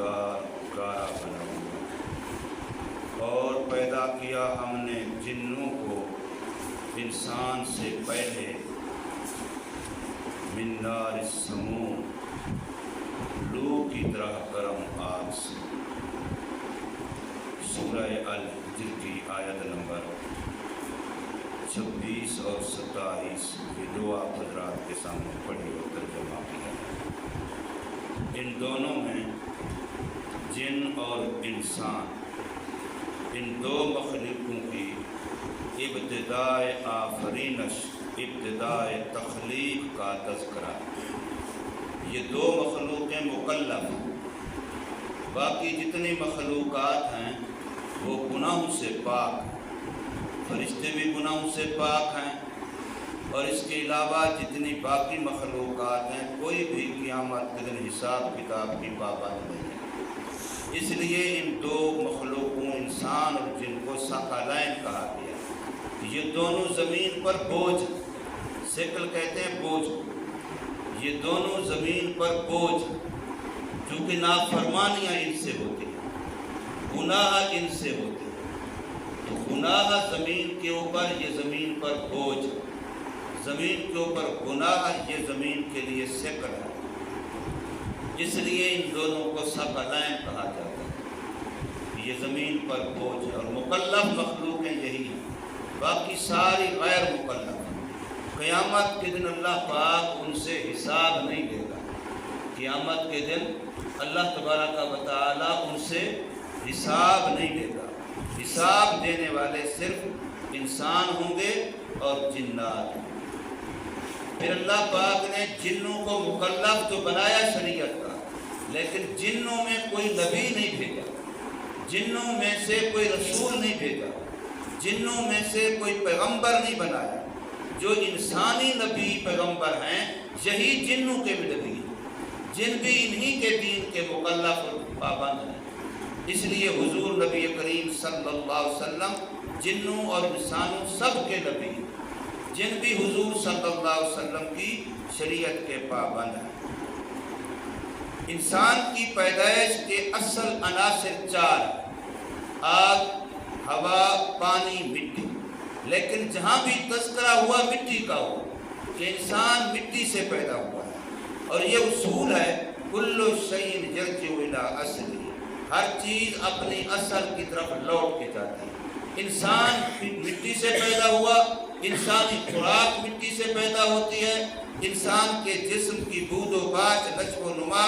بدبودار گارا بنا ہوا، اور پیدا کیا ہم نے جنوں کو انسان سے پہلے من نار السموم، لو کی طرح گرم آگ سے۔ سورہ الحجر کی آیت نمبر 26 اور 27 یہ دو آپ حضرات کے سامنے پڑھی اور ترجمہ کیا ہے۔ ان دونوں میں جن اور انسان، ان دو مخلوقوں کی ابتدائے آفرینش، ابتدائے تخلیق کا تذکرہ۔ یہ دو مخلوقیں مکلف ہیں، باقی جتنی مخلوقات ہیں وہ گناہوں سے پاک ہیں، فرشتے بھی گناہوں سے پاک ہیں، اور اس کے علاوہ جتنی باقی مخلوقات ہیں کوئی بھی قیامت کے دن حساب کتاب کی پابند نہیں ہے۔ اس لیے ان دو مخلوقوں انسان اور جن کو ثقلین کہا گیا۔ یہ دونوں زمین پر بوجھ، ثقل کہتے ہیں بوجھ، یہ دونوں زمین پر بوجھ، چونکہ نافرمانیاں ان سے ہوتی ہیں، گناہ ان سے ہوتے ہیں، تو گناہ زمین کے اوپر، یہ زمین پر بوجھ، زمین کے اوپر گناہ، یہ زمین کے لیے ثقل ہے۔ اس لیے ان دونوں کو ثقلین کہا جاتا ہے۔ یہ زمین پر بوجھ ہے، اور مکلف مخلوقیں یہی ہیں، باقی ساری غیر مکلف ہیں۔ قیامت کے دن اللہ پاک ان سے حساب نہیں لے گا، قیامت کے دن اللہ تبارک و تعالی ان سے حساب نہیں لے گا۔ حساب دینے والے صرف انسان ہوں گے اور جنات۔ پھر اللہ پاک نے جنوں کو مکلف تو بنایا شریعت کا، لیکن جنوں میں کوئی نبی نہیں بھیجا، جنوں میں سے کوئی رسول نہیں بھیجا، جنوں میں سے کوئی پیغمبر نہیں بنایا۔ جو انسانی نبی پیغمبر ہیں یہی جنوں کے بھی نبی ہیں، جن بھی انہی کے دین کے مکلف اور پابند ہیں۔ اس لیے حضور نبی کریم صلی اللہ علیہ وسلم جنوں اور انسانوں سب کے نبی ہیں، جن بھی حضور صلی اللہ علیہ وسلم کی شریعت کے پابند ہیں۔ انسان کی پیدائش کے اصل عناصر 4 ہیں: آگ، ہوا، پانی، مٹی۔ لیکن جہاں بھی تذکرہ ہوا مٹی کا ہوا کہ انسان مٹی سے پیدا ہوا ہے، اور یہ اصول ہے کل شیء یرجع الی اصلہ، ہر چیز اپنی اصل کی طرف لوٹ کے جاتی ہے۔ انسان مٹی سے پیدا ہوا، انسانی خوراک مٹی سے پیدا ہوتی ہے، انسان کے جسم کی بود و باش، نشو و نما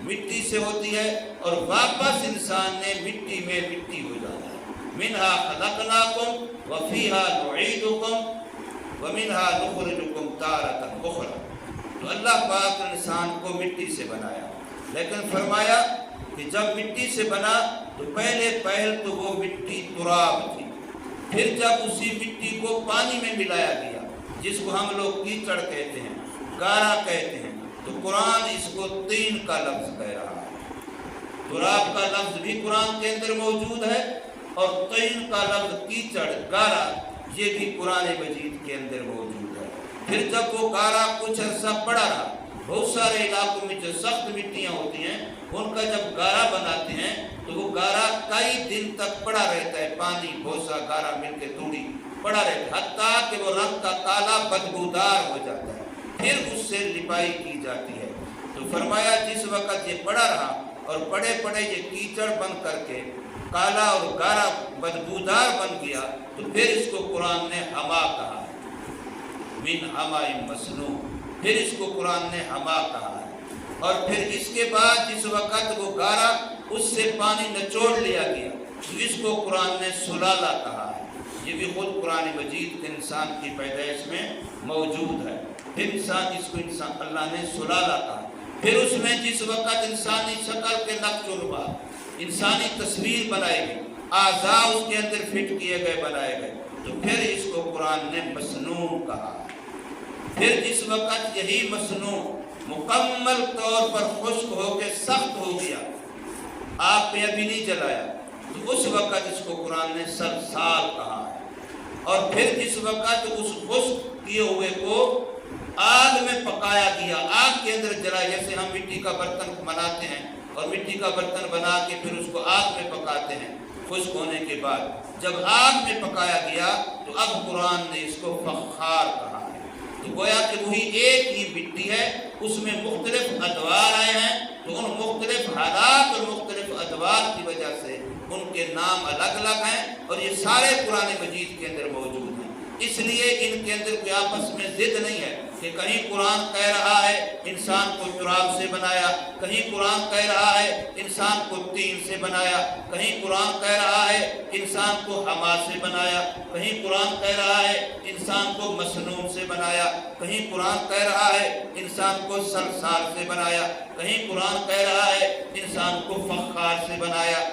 مٹی سے ہوتی ہے، اور واپس انسان نے مٹی میں مٹی ہو جانا ہے۔ منہا خلقناکم وفیہا نعیدکم ومنہا نخرجکم تارۃ اخری۔ تو اللہ پاک نے انسان کو مٹی سے بنایا، لیکن فرمایا کہ جب مٹی سے بنا تو پہل تو وہ مٹی تراب تھی، پھر جب اسی مٹی کو پانی میں ملایا گیا، جس کو ہم لوگ کیچڑ کہتے ہیں، گارا کہتے ہیں، تو قرآن اس کو طین کا لفظ کہہ رہا ہے۔ تراب کا لفظ بھی قرآن کے اندر موجود ہے، اور طین کا لفظ کیچڑ، گارا، یہ بھی قرآن مجید کے اندر موجود ہے۔ پھر جب وہ گارا کچھ عرصہ پڑا رہا، بہت سارے علاقوں میں جو سخت مٹیاں ہوتی ہیں ان کا جب گارا بناتے ہیں تو وہ گارا کئی دن تک پڑا رہتا ہے، پانی بھوسا گارا مل کے توڑی پڑا رہتا ہے، حتیٰ کہ وہ رنگ کا کالا بدبودار ہو جاتا ہے، پھر اس سے لپائی کی جاتی ہے۔ تو فرمایا جس وقت یہ پڑا رہا اور پڑے پڑے یہ کیچڑ بن کر کے کالا اور گارا بدبودار بن گیا، تو پھر اس کو قرآن نے ہما کہا ہے، من حماء مسنون، پھر اس کو قرآن نے ہما کہا ہے۔ اور پھر اس کے بعد جس وقت وہ گارا اس سے پانی نچوڑ لیا گیا تو اس کو قرآن نے سلالہ کہا ہے۔ یہ بھی خود قرآن مجید کے انسان کی پیدائش میں موجود ہے۔ پھر اس کو اللہ نے سلالہ کہا۔ پھر اس میں جس وقت انسانی شکل کے نقش و نما، انسانی تصویر بنائی گئی، اعضاء اس کے اندر فٹ کیے گئے، بنائے گئے، تو پھر اس کو قرآن نے مسنون کہا۔ پھر جس وقت یہی مسنون مکمل طور پر خشک ہو کے سخت ہو گیا، آگ پہ ابھی نہیں جلایا، تو اس وقت اس کو قرآن نے سلسال کہا ہے۔ اور پھر جس وقت اس خشک کیے ہوئے کو آگ میں پکایا گیا، آگ کے اندر جلایا، جیسے ہم مٹی کا برتن بناتے ہیں اور مٹی کا برتن بنا کے پھر اس کو آگ میں پکاتے ہیں خشک ہونے کے بعد۔ جب آگ میں پکایا گیا تو اب قرآن نے اس کو فخار کہا ہے۔ تو گویا کہ وہی ایک ہی مٹی ہے، اس میں مختلف ادوار آئے ہیں، تو ان مختلف حالات اور مختلف ادوار کی وجہ سے ان کے نام الگ الگ ہیں، اور یہ سارے قرآن مجید کے اندر موجود ہیں۔ اس لیے ان کے اندر کوئی آپس میں ضد نہیں ہے کہ کہیں قرآن کہہ رہا ہے انسان کو چراغ سے بنایا، کہیں قرآن کہہ رہا ہے انسان کو تین سے بنایا، کہیں قرآن کہہ رہا ہے انسان کو ہوا سے بنایا، کہیں قرآن کہہ رہا ہے انسان کو مسنون سے بنایا، کہیں قرآن کہہ رہا ہے انسان کو صلصال سے بنایا، کہیں قرآن کہہ رہا ہے انسان کو فخار سے بنایا۔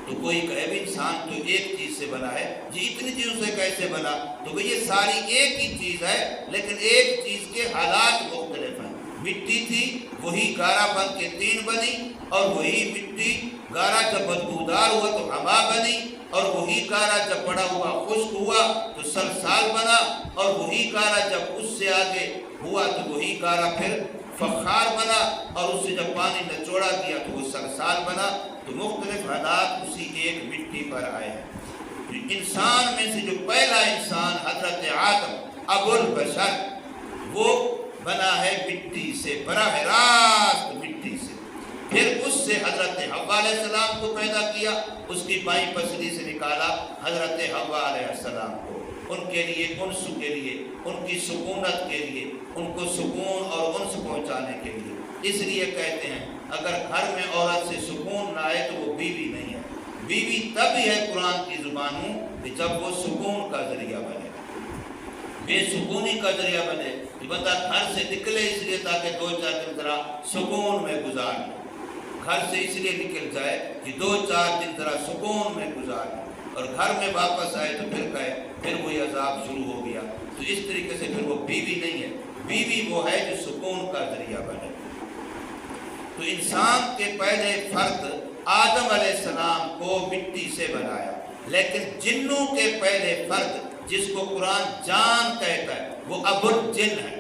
تو کوئی کہے بھی انسان تو ایک چیز سے بنا ہے، جی اتنی چیزوں سے کیسے بنا؟ تو بھئی یہ ساری ایک ہی چیز ہے، لیکن ایک چیز کے حالات مختلف ہیں۔ مٹی تھی، وہی گارا بن کے تین بنی، اور وہی مٹی گارا جب بدبودار ہوا تو ہوا بنی، اور وہی گارا جب بڑا ہوا خشک ہوا تو صلصال بنا، اور وہی گارا جب اس سے آگے ہوا تو وہی گارا پھر فخار بنا، اور اس سے جب پانی نچوڑا گیا تو وہ صلصال بنا۔ تو مختلف حالات اسی ایک مٹی پر آئے ہیں۔ انسان میں سے جو پہلا انسان حضرت آدم ابو البشر، وہ بنا ہے مٹی سے، براہ راست مٹی سے۔ پھر اس سے حضرت حوا علیہ السلام کو پیدا کیا، اس کی بائیں پسلی سے نکالا حضرت حوا علیہ السلام کو، ان کے لیے انس کے لیے، ان کی سکونت کے لیے، ان کو سکون اور انس پہنچانے کے لیے۔ اس لیے کہتے ہیں اگر گھر میں عورت سے سکون نہ آئے تو وہ بیوی نہیں ہے۔ بیوی تب ہی ہے قرآن کی زبانوں کہ جب وہ سکون کا ذریعہ بنے، بے سکونی کا ذریعہ بنے۔ کہ بندہ گھر سے نکلے اس لیے تاکہ 2-4 دن ذرا سکون میں گزار لے، گھر سے اس لیے نکل جائے کہ 2-4 دن ذرا سکون میں گزار لے، اور گھر میں واپس آئے تو پھر کہے پھر وہی عذاب شروع ہو گیا۔ تو اس طریقے سے پھر وہ بیوی نہیں ہے، بیوی وہ ہے جو سکون کا ذریعہ بنے۔ تو انسان کے پہلے فرد آدم علیہ السلام کو مٹی سے بنایا، لیکن جنوں کے پہلے فرد جس کو قرآن جان کہتا ہے وہ ابو الجن ہے۔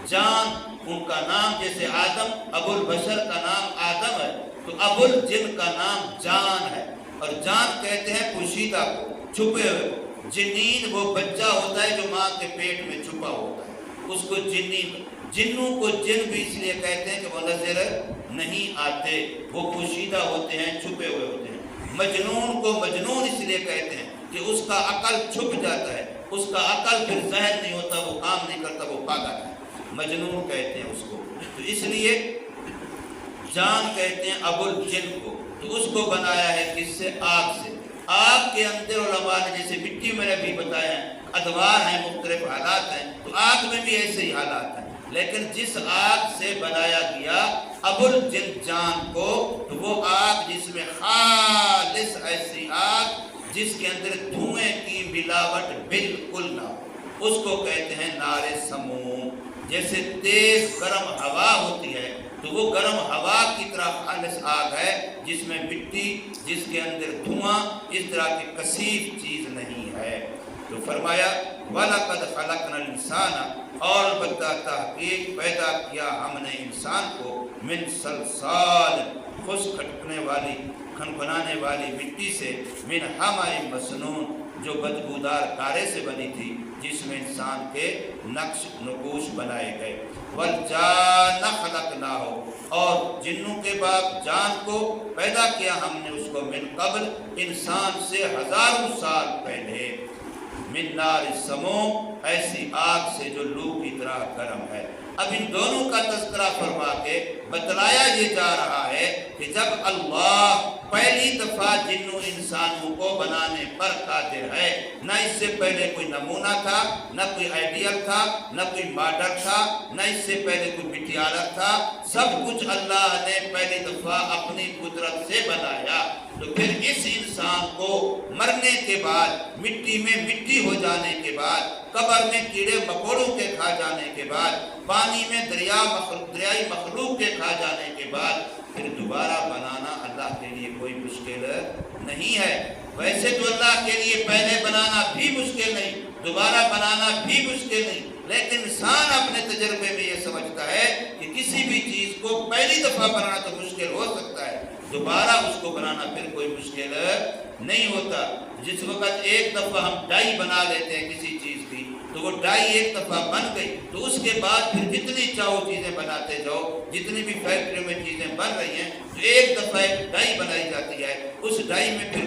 جان ان کا نام جیسے آدم، ابو البشر کا نام آدم ہے، تو ابو الجن کا نام جان ہے۔ اور جان کہتے ہیں پوشیدہ کو، چھپے ہوئے کو۔ جنین وہ بچہ ہوتا ہے جو ماں کے پیٹ میں چھپا ہوتا ہے، اس کو جنین۔ جنوں کو جن بھی اس لیے کہتے ہیں کہ وہ نظر نہیں آتے، وہ پوشیدہ ہوتے ہیں، چھپے ہوئے ہوتے ہیں۔ مجنون کو مجنون اس لیے کہتے ہیں کہ اس کا عقل چھپ جاتا ہے، اس کا عقل پھر ظاہر نہیں ہوتا، وہ کام نہیں کرتا، وہ پاگل ہے، مجنون کہتے ہیں اس کو۔ تو اس لیے جان کہتے ہیں ابو الجن کو۔ تو اس کو بنایا ہے کس سے؟ آگ سے۔ آگ کے اندر علماء نے جیسے مٹی میں نے بھی بتایا ہے ادوار ہیں، مختلف حالات ہیں، تو آگ میں بھی ایسے ہی حالات ہیں۔ لیکن جس آگ سے بنایا گیا ابو الجن جان کو، تو وہ آگ جس میں خالص ایسی آگ جس کے اندر دھوئیں کی ملاوٹ بالکل نہ ہو، اس کو کہتے ہیں نار سموم۔ جیسے تیز گرم ہوا ہوتی ہے تو وہ گرم ہوا کی طرح خالص آگ ہے جس میں مٹی، جس کے اندر دھواں، اس طرح کی کثیف چیز نہیں ہے۔ تو فرمایا وَلَقَدْ خَلَقْنَا الْإِنسَانَ، اور البتہ تحقیق پیدا کیا ہم نے انسان کو، من صلصال، خشک کھٹکنے والی، کھنکھنانے والی مٹی سے، من حمأ مسنون، جو بدبودار گارے سے بنی تھی جس میں انسان کے نقش نقوش بنائے گئے۔ وَالْجَانَّ خَلَقْنَاهُ، اور جنوں کے بعد جان کو پیدا کیا ہم نے اس کو، من قبل، انسان سے ہزاروں سال پہلے، من نار السموم، ایسی آگ سے جو لو کی طرح گرم ہے۔ اب ان دونوں کا تذکرہ فرما کے بتلایا یہ جا رہا ہے کہ جب اللہ پہلی دفعہ جنوں انسانوں کو بنانے پر قادر ہے، نہ اس سے پہلے کوئی نمونہ تھا، نہ کوئی آئیڈیل تھا، نہ کوئی ماڈل تھا، نہ اس سے پہلے کوئی مٹیالر تھا، سب کچھ اللہ نے پہلی دفعہ اپنی قدرت سے بنایا۔ تو پھر اس انسان کو مرنے کے بعد، مٹی میں مٹی ہو جانے کے بعد، قبر میں کیڑے مکوڑوں کے کھا جانے کے بعد، پانی میں دریائی مخلوق کے کھا جانے کے بعد، پھر دوبارہ بنانا اللہ کے لیے کوئی مشکل نہیں ہے۔ ویسے تو اللہ کے لیے پہلے بنانا بھی مشکل نہیں، دوبارہ بنانا بھی مشکل نہیں، لیکن انسان اپنے تجربے میں یہ سمجھتا ہے کہ کسی بھی چیز کو پہلی دفعہ بنانا تو مشکل ہو سکتا ہے، دوبارہ اس کو بنانا پھر کوئی مشکل نہیں ہوتا۔ جس وقت ایک دفعہ ہم ڈائی بنا لیتے ہیں کسی چیز کی تو وہ ڈائی ایک دفعہ بن گئی، تو اس کے بعد پھر جتنی چاہو چیزیں بناتے جاؤ، جتنی بھی فیکٹریوں میں چیزیں بن رہی ہیں تو ایک دفعہ ایک ڈائی بنائی جاتی ہے، اس ڈائی میں پھر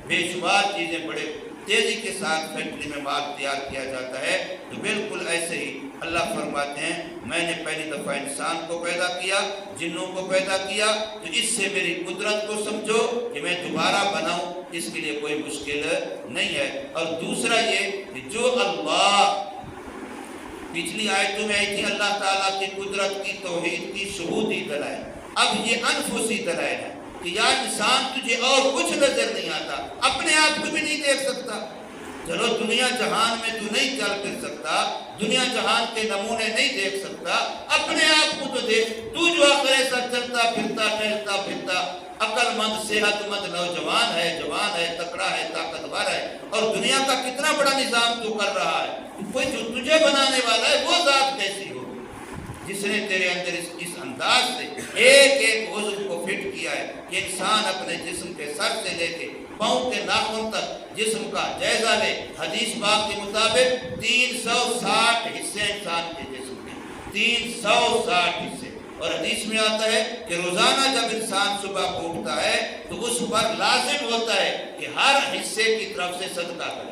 بے شمار چیزیں بڑے تیزی کے ساتھ فیکٹری میں مال تیار کیا جاتا ہے۔ تو بالکل ایسے ہی اللہ فرماتے ہیں میں نے پہلی دفعہ انسان کو پیدا کیا، جنوں کو پیدا کیا، تو اس سے میری قدرت کو سمجھو کہ میں دوبارہ بناؤں اس کے لیے کوئی مشکل نہیں ہے۔ اور دوسرا یہ کہ جو اللہ پچھلی آیتوں میں آئی تھی اللہ تعالیٰ کی قدرت کی، توحید کی شہودی دلائل، اب یہ انفسی دلائل ہے کہ یا انسان تجھے اور کچھ نظر نہیں آتا، اپنے آپ کو بھی نہیں دیکھ سکتا۔ چلو دنیا جہان میں تو نہیں چل پھر سکتا، دنیا جہان کے نمونے نہیں دیکھ سکتا، اپنے آپ کو تو دیکھ، تو جو آخر ایسا چلتا پھرتا ٹہلتا پھرتا عقل مند صحت مند نوجوان ہے، جوان ہے، تکڑا ہے، طاقتور ہے، اور دنیا کا کتنا بڑا نظام تو کر رہا ہے، کوئی جو تجھے بنانے والا ہے وہ ذات کیسی ہو جس نے تیرے اندر اس انداز سے ایک ایک عضو کو فٹ کیا ہے کہ انسان اپنے جسم کے سر سے لے کے پاؤں کے ناخن تک جسم کا جائزہ لے۔ حدیث پاک کے مطابق 360 حصے انسان کے جسم کے، 360 حصے، اور حدیث میں آتا ہے کہ روزانہ جب انسان صبح کو اٹھتا ہے تو اس پر لازم ہوتا ہے کہ ہر حصے کی طرف سے صدقہ کرے،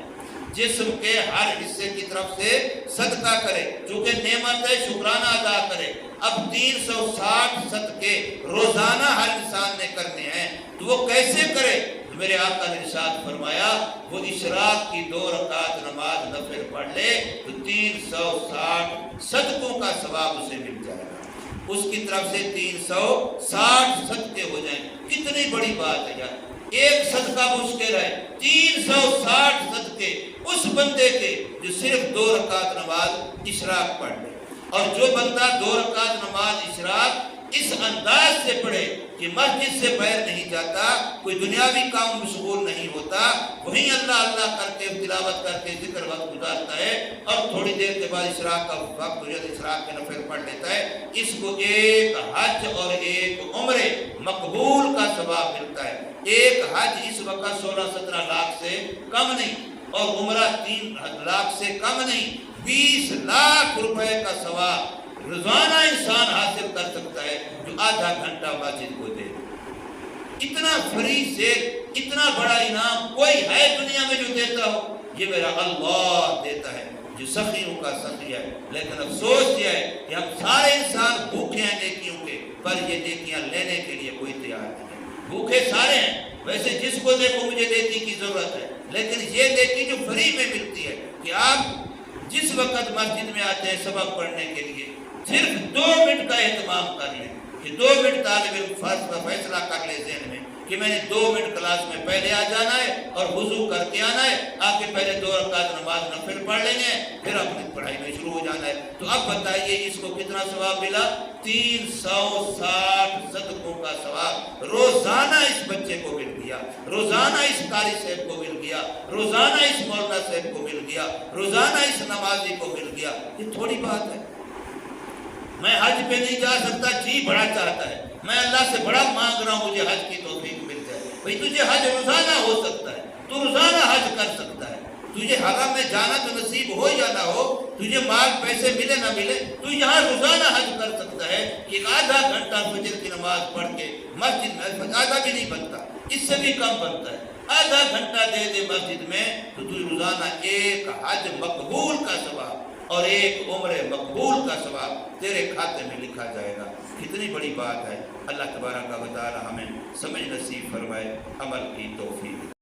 جسم کے ہر حصے کی طرف سے صدقہ کرے، چونکہ نعمت ہے شکرانہ ادا کرے۔ اب 360 صدقے روزانہ ہر انسان نے کرنے ہیں تو وہ کیسے کرے؟ میرے آقا نے ارشاد فرمایا وہ اشراق کی 2 رکعت نماز نفل پڑھ لے تو 360 صدقوں کا ثواب اسے مل جائے گا، اس کی طرف سے 360 صدقے ہو جائیں۔ کتنی بڑی بات ہے یار، ایک صدقہ مشکل ہے، 360 صدقے اس بندے کے جو صرف 2 رکعت نماز اشراق پڑھ لے۔ اور جو بندہ 2 رکعت نماز اشراق اس انداز سے پڑھے کہ مسجد سے باہر نہیں جاتا، کوئی دنیاوی کام مشغول نہیں ہوتا، وہیں اللہ اللہ کر کے تلاوت کر کے ذکر وقت گزارتا ہے، اور تھوڑی دیر کے بعد اشراق کا وقت ہو جاتا ہے، اشراق کے نفل پڑھ لیتا ہے، اس کو ایک حج اور ایک عمرے مقبول کا ثواب ملتا ہے۔ ایک حج اس وقت 16-17 لاکھ سے کم نہیں، اور عمرہ 3 لاکھ سے کم نہیں، 20 لاکھ روپے کا ثواب روزانہ انسان حاصل کر سکتا ہے جو آدھا گھنٹہ مسجد کو دے۔ اتنا فری سے اتنا بڑا انعام کوئی ہے دنیا میں جو دیتا ہو؟ یہ میرا اللہ دیتا ہے جو سخیوں کا سخی ہے۔ لیکن افسوس یہ ہے کہ ہم سارے انسان بھوکے ہیں نیکیوں کے، پر یہ نیکیاں لینے کے لیے کوئی تیار نہیں ہے۔ بھوکے سارے ہیں، ویسے جس کو دیکھو مجھے نیکی کی ضرورت ہے، لیکن یہ نیکی جو فری میں ملتی ہے کہ آپ جس وقت مسجد میں آتے ہیں سبق پڑھنے کے لیے صرف 2 منٹ کا اہتمام کر لیں کہ 2 منٹ طالب علم فیصلہ کر لے ذہن میں کہ میں نے 2 منٹ کلاس میں پہلے آ جانا ہے اور وضو کر کے آنا ہے، آ کے پہلے 2 رکعت نماز نفل پڑھ لینے ہیں، پھر اپنی پڑھائی میں شروع ہو جانا ہے۔ تو اب بتائیے اس کو کتنا ثواب ملا؟ 360 صدقوں کا ثواب روزانہ اس بچے کو مل گیا، روزانہ اس قاری صاحب کو مل گیا، روزانہ اس مولانا صاحب کو مل گیا، روزانہ اس نمازی کو مل گیا۔ یہ تھوڑی بات ہے؟ میں حج پہ نہیں جا سکتا، جی بڑا چاہتا ہے، میں اللہ سے بڑا مانگ رہا ہوں مجھے حج کی توفیق مل جائے۔ بھئی تجھے حج روزانہ ہو سکتا ہے، تو روزانہ حج کر سکتا ہے، تجھے حرم میں جانا تو نصیب ہو یا نہ ہو، تجھے مال پیسے ملے نہ ملے، تو یہاں روزانہ حج کر سکتا ہے کہ آدھا گھنٹہ فجر کی نماز پڑھ کے مسجد میں، آدھا بھی نہیں بنتا، اس سے بھی کم بنتا ہے، آدھا گھنٹہ دے دے مسجد میں تو تجھے روزانہ ایک حج مقبول کا ثواب اور ایک عمر مقبول کا ثواب تیرے کھاتے میں لکھا جائے گا۔ کتنی بڑی بات ہے۔ اللہ تبارک و تعالی ہمیں سمجھ نصیب فرمائے، عمل کی توفیق۔